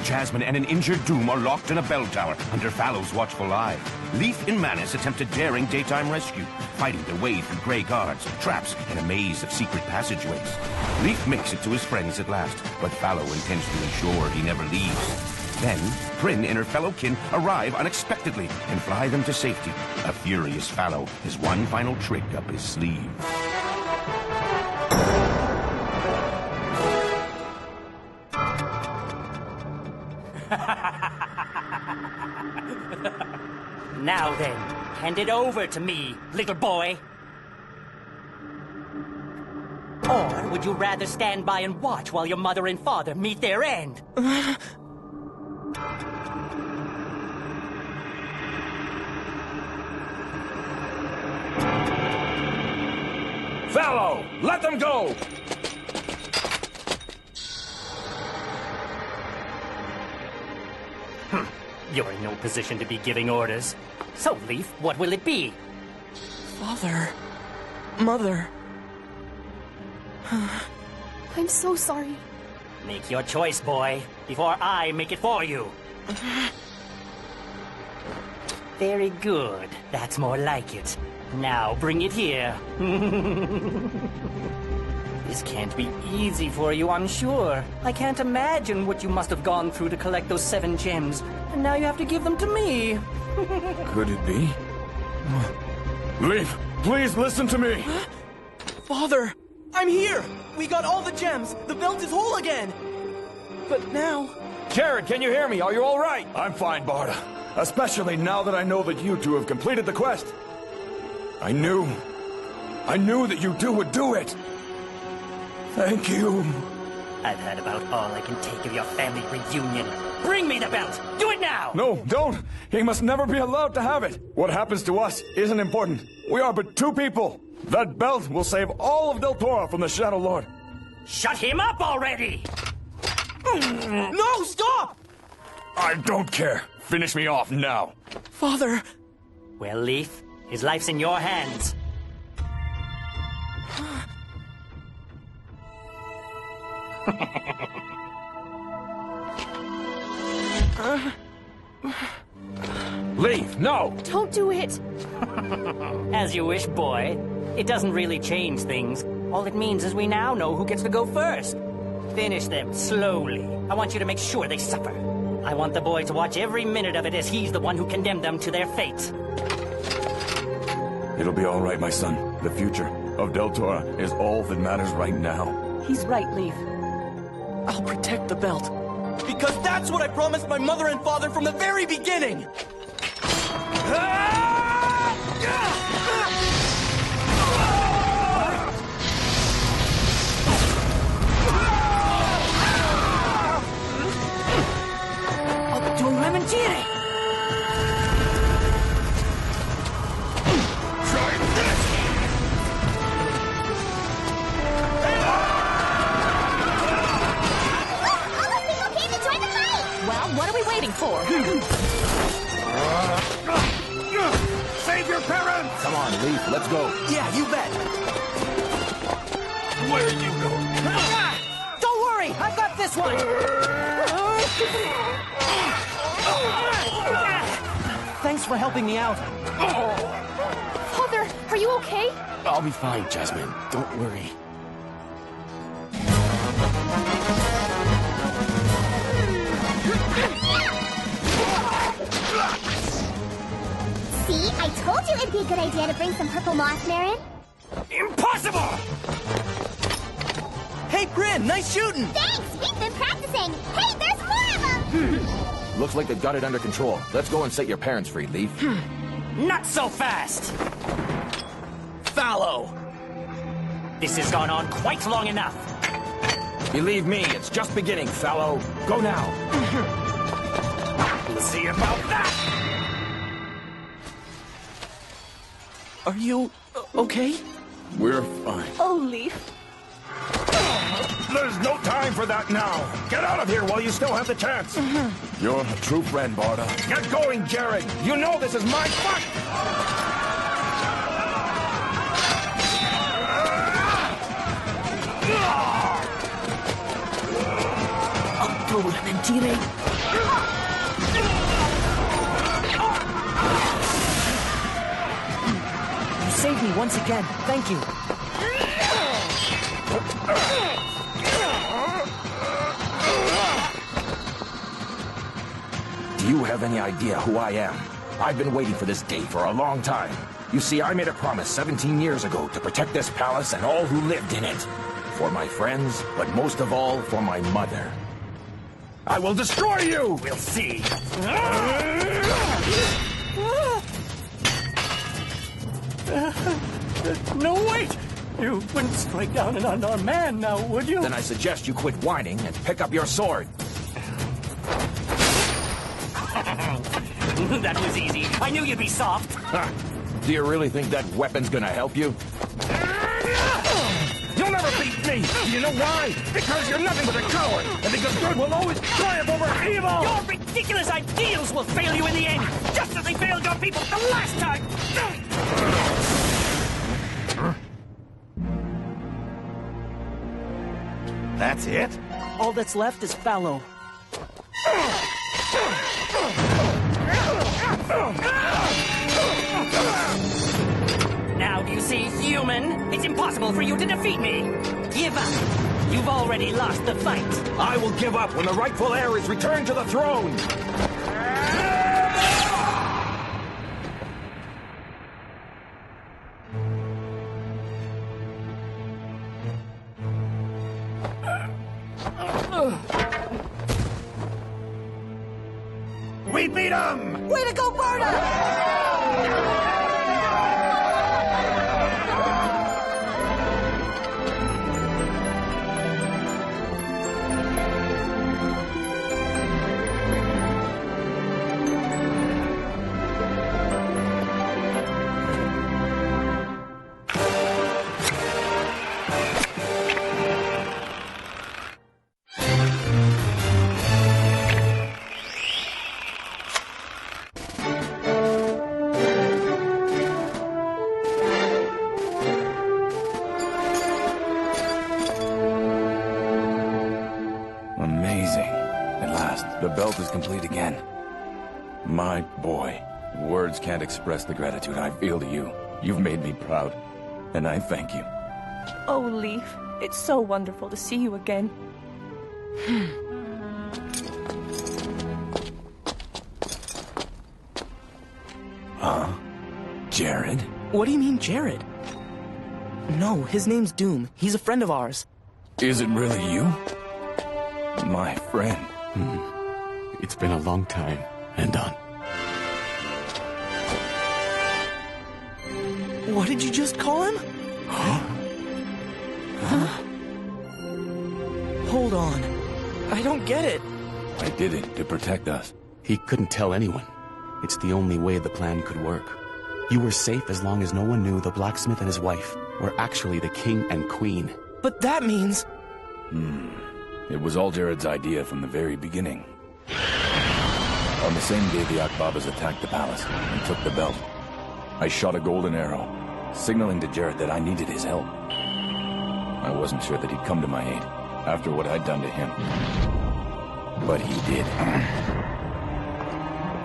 Jasmine and an injured Doom are locked in a bell tower under Fallow's watchful eye. Leaf and Manus attempt a daring daytime rescue, fighting their way through gray guards, traps, and a maze of secret passageways. Leaf makes it to his friends at last, but Fallow intends to ensure he never leaves. Then, Bryn and her fellow kin arrive unexpectedly and fly them to safety. A furious Fallow has one final trick up his sleeve. Now then, hand it over to me, little boy. Or would you rather stand by and watch while your mother and father meet their end? Fallow, let them go! You're in no position to be giving orders. So, Leaf, what will it be? Father. Mother. I'm so sorry. Make your choice, boy, before I make it for you. Very good. That's more like it. Now bring it here. This can't be easy for you, I'm sure. I can't imagine what you must have gone through to collect those 7 gems. And now you have to give them to me. Could it be? Leaf, please listen to me! Father! I'm here! We got all the gems! The belt is whole again! But now... Jared, can you hear me? Are you all right? I'm fine, Barda. Especially now that I know that you two have completed the quest. I knew that you two would do it. Thank you. I've had about all I can take of your family reunion. Bring me the belt! Do it now! No, don't! He must never be allowed to have it. What happens to us isn't important. We are but 2 people. That belt will save all of Deltora from the Shadow Lord. Shut him up already! No, stop! I don't care. Finish me off now. Father... Well, Leaf, his life's in your hands. Leaf, no! Don't do it! As you wish, boy. It doesn't really change things. All it means is we now know who gets to go first. Finish them slowly. I want you to make sure they suffer. I want the boy to watch every minute of it as he's the one who condemned them to their fate. It'll be all right, my son. The future of Deltora is all that matters right now. He's right, Leaf. I'll protect the belt. Because that's what I promised my mother and father from the very beginning! What are we waiting for? Save your parents! Come on, Leaf, let's go. Yeah, you bet! Where are you going? Don't worry, I've got this one! Thanks for helping me out. Father, are you okay? I'll be fine, Jasmine. Don't worry. See, I told you it'd be a good idea to bring some purple moss, Marin. Impossible! Hey, Bryn, nice shooting! Thanks, we've been practicing. Hey, there's more of them! Looks like they've got it under control. Let's go and set your parents free, Leaf. Not so fast! Fallow! This has gone on quite long enough. Believe me, it's just beginning, Fallow. Go now. We'll see about that! Are you okay? We're fine. Oh, Leaf. There's no time for that now. Get out of here while you still have the chance. You're a true friend, Barda. Get going, Jared. You know this is my fight. Mentire. once again. Thank you. Do you have any idea who I am? I've been waiting for this day for a long time. You see, I made a promise 17 years ago to protect this palace and all who lived in it. For my friends, but most of all, for my mother. I will destroy you! We'll see. No, wait! You wouldn't strike down an unarmed man now, would you? Then I suggest you quit whining and pick up your sword. That was easy. I knew you'd be soft. Huh. Do you really think that weapon's gonna help you? You'll never beat me! You know why? Because you're nothing but a coward! And because good will always triumph over evil! Your ridiculous ideals will fail you in the end, just as they failed your people the last time! That's it? All that's left is Fallow. Now do you see, human? It's impossible for you to defeat me! Give up! You've already lost the fight! I will give up when the rightful heir is returned to the throne! We beat him! Way to go, Barda! The belt is complete again. My boy, words can't express the gratitude I feel to you. You've made me proud, and I thank you. Oh, Leaf, it's so wonderful to see you again. Huh? Jared? What do you mean, Jared? No, his name's Doom. He's a friend of ours. Is it really you? My friend. It's been a long time, Endon. What did you just call him? Huh? Hold on. I don't get it. I did it to protect us. He couldn't tell anyone. It's the only way the plan could work. You were safe as long as no one knew the blacksmith and his wife were actually the king and queen. But that means... It was all Jared's idea from the very beginning. On the same day the Akbabas attacked the palace and took the belt, I shot a golden arrow, signaling to Jared that I needed his help. I wasn't sure that he'd come to my aid after what I'd done to him. But he did.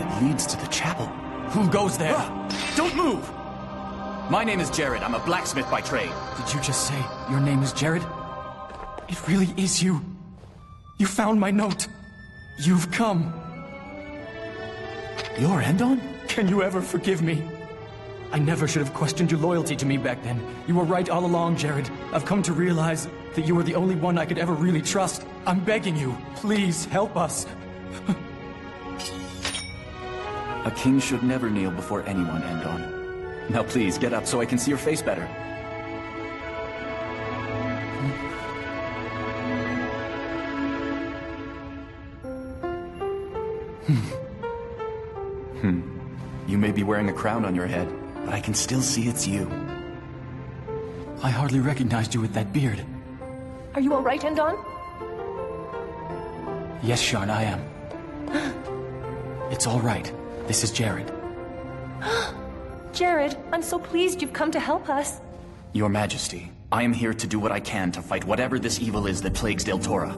It leads to the chapel. Who goes there? Don't move! My name is Jared. I'm a blacksmith by trade. Did you just say your name is Jared? It really is you. You found my note. You've come. You're Endon? Can you ever forgive me? I never should have questioned your loyalty to me back then. You were right all along, Jared. I've come to realize that you were the only one I could ever really trust. I'm begging you, please help us. A king should never kneel before anyone, Endon. Now please, get up so I can see your face better. You may be wearing a crown on your head, but I can still see it's you. I hardly recognized you with that beard. Are you all right, Endon? Yes, Sharn, I am. It's all right. This is Jared. Jared, I'm so pleased you've come to help us. Your Majesty, I am here to do what I can to fight whatever this evil is that plagues Deltora.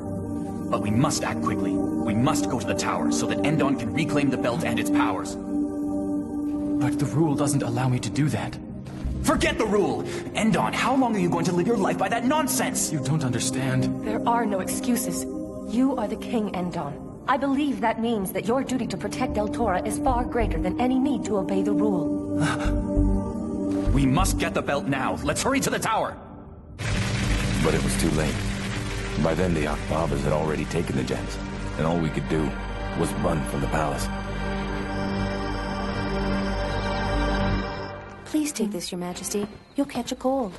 But we must act quickly. We must go to the tower so that Endon can reclaim the belt and its powers. But the rule doesn't allow me to do that. Forget the rule! Endon, how long are you going to live your life by that nonsense? You don't understand. There are no excuses. You are the king, Endon. I believe that means that your duty to protect Deltora is far greater than any need to obey the rule. We must get the belt now. Let's hurry to the tower! But it was too late. By then, the Akbabas had already taken the gems, and all we could do was run from the palace. Please take this, Your Majesty. You'll catch a cold.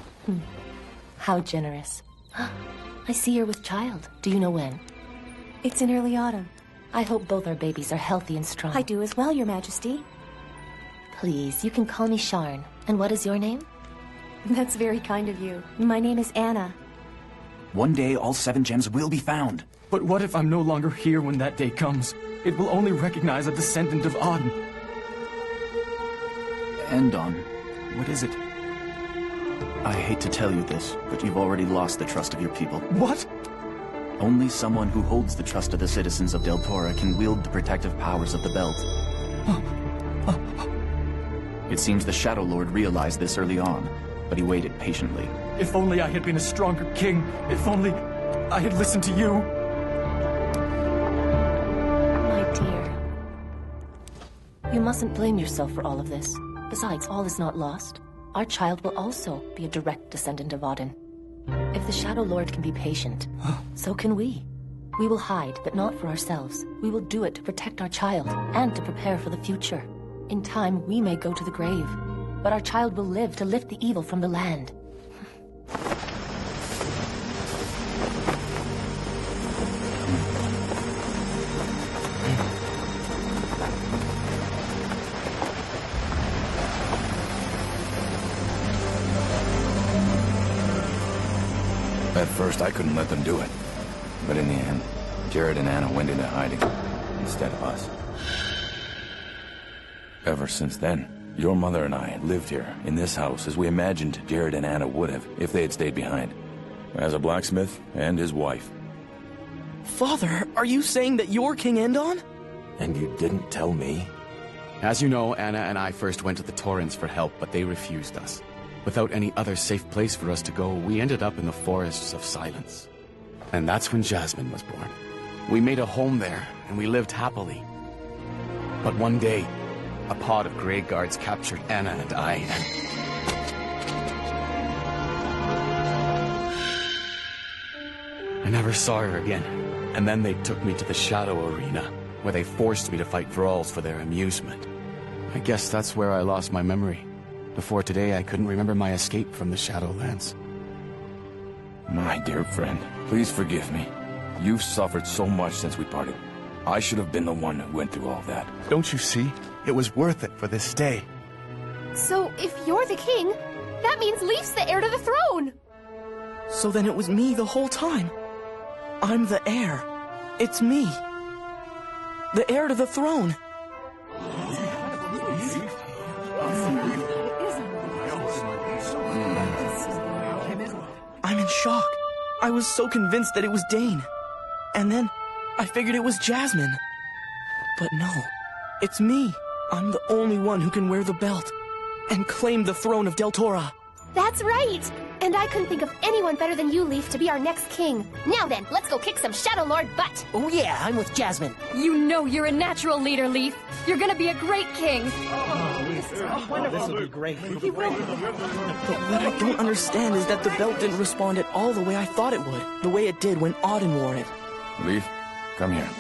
How generous. I see you're with child. Do you know when? It's in early autumn. I hope both our babies are healthy and strong. I do as well, Your Majesty. Please, you can call me Sharn. And what is your name? That's very kind of you. My name is Anna. One day, all 7 gems will be found. But what if I'm no longer here when that day comes? It will only recognize a descendant of Auden. Endon, what is it? I hate to tell you this, but you've already lost the trust of your people. What? Only someone who holds the trust of the citizens of Deltora can wield the protective powers of the belt. It seems the Shadow Lord realized this early on, but he waited patiently. If only I had been a stronger king. If only I had listened to you. My dear. You mustn't blame yourself for all of this. Besides, all is not lost. Our child will also be a direct descendant of Auden. If the Shadow Lord can be patient, so can we. We will hide, but not for ourselves. We will do it to protect our child, and to prepare for the future. In time, we may go to the grave, but our child will live to lift the evil from the land. At first, I couldn't let them do it. But in the end, Jared and Anna went into hiding instead of us. Ever since then, your mother and I lived here, in this house, as we imagined Jared and Anna would have if they had stayed behind. As a blacksmith and his wife. Father, are you saying that you're King Endon? And you didn't tell me? As you know, Anna and I first went to the Torrens for help, but they refused us. Without any other safe place for us to go, we ended up in the Forests of Silence. And that's when Jasmine was born. We made a home there, and we lived happily. But one day, a pod of Grey Guards captured Anna and I, and... I never saw her again. And then they took me to the Shadow Arena, where they forced me to fight brawls for their amusement. I guess that's where I lost my memory. Before today, I couldn't remember my escape from the Shadowlands. My dear friend, please forgive me. You've suffered so much since we parted. I should have been the one who went through all that. Don't you see? It was worth it for this day. So, if you're the king, that means Leaf's the heir to the throne! So then it was me the whole time. I'm the heir. It's me. The heir to the throne. I'm in shock. I was so convinced that it was Dane. And then, I figured it was Jasmine. But no, it's me. I'm the only one who can wear the belt and claim the throne of Deltora. That's right! And I couldn't think of anyone better than you, Leaf, to be our next king. Now then, let's go kick some Shadow Lord butt. Oh yeah, I'm with Jasmine. You know you're a natural leader, Leaf. You're gonna be a great king. This will be great. But what I don't understand is that the belt didn't respond at all the way I thought it would. The way it did when Auden wore it. Leaf, come here.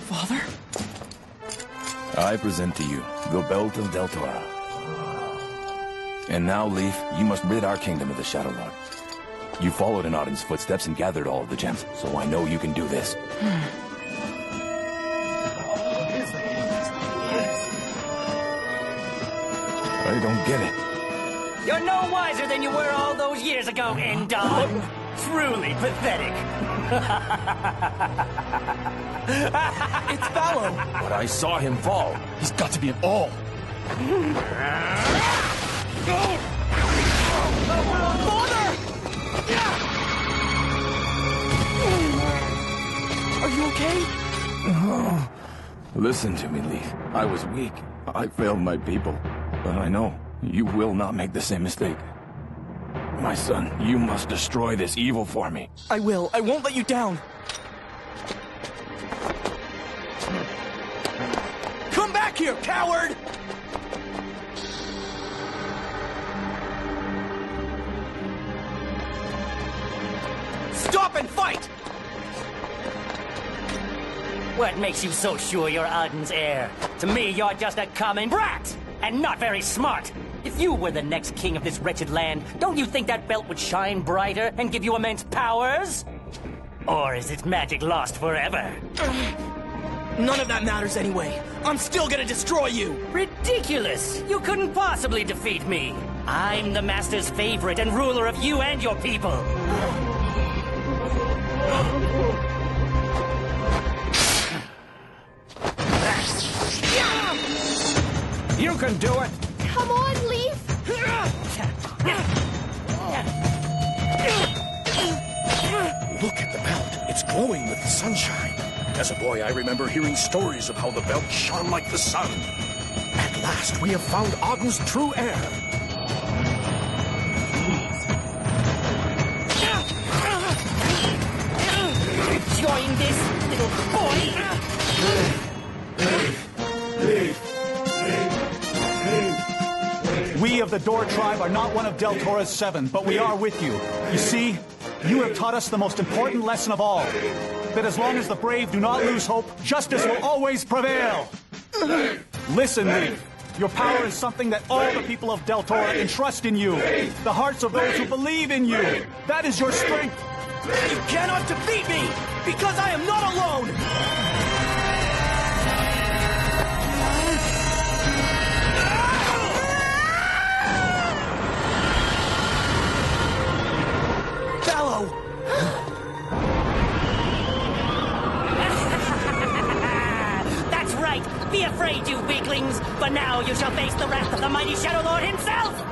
Father? I present to you the belt of Deltora. And now, Leaf, you must rid our kingdom of the Shadow Lord. You followed in Auden's footsteps and gathered all of the gems, so I know you can do this. I don't get it. You're no wiser than you were all those years ago, Endon. Truly pathetic. It's Fallow. But I saw him fall. He's got to be an all. Father! Are you okay? Listen to me, Leaf. I was weak. I failed my people. But I know You will not make the same mistake. My son, you must destroy this evil for me. I will. I won't let you down. Come back here, coward! Stop and fight! What makes you so sure you're Odin's heir? To me, you're just a common brat! And not very smart! If you were the next king of this wretched land, don't you think that belt would shine brighter and give you immense powers? Or is its magic lost forever? None of that matters anyway. I'm still gonna destroy you! Ridiculous! You couldn't possibly defeat me! I'm the Master's favorite and ruler of you and your people! You can do it! Come on, Leaf! Look at the belt. It's glowing with the sunshine. As a boy, I remember hearing stories of how the belt shone like the sun. At last, we have found Odin's true heir. Join this, little boy! We of the Door tribe are not one of Deltora's 7, but we are with you. You see, you have taught us the most important lesson of all. That as long as the brave do not lose hope, justice will always prevail. Listen, Leaf. Your power is something that all the people of Deltora entrust in you. The hearts of those who believe in you. That is your strength. You cannot defeat me! Because I am not alone! That's right! Be afraid, you weaklings! For now you shall face the wrath of the mighty Shadow Lord himself!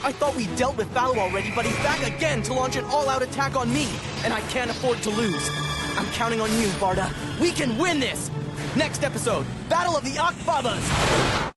I thought we dealt with Fallow already, but he's back again to launch an all-out attack on me, and I can't afford to lose. I'm counting on you, Barda. We can win this! Next episode, Battle of the Akbabas!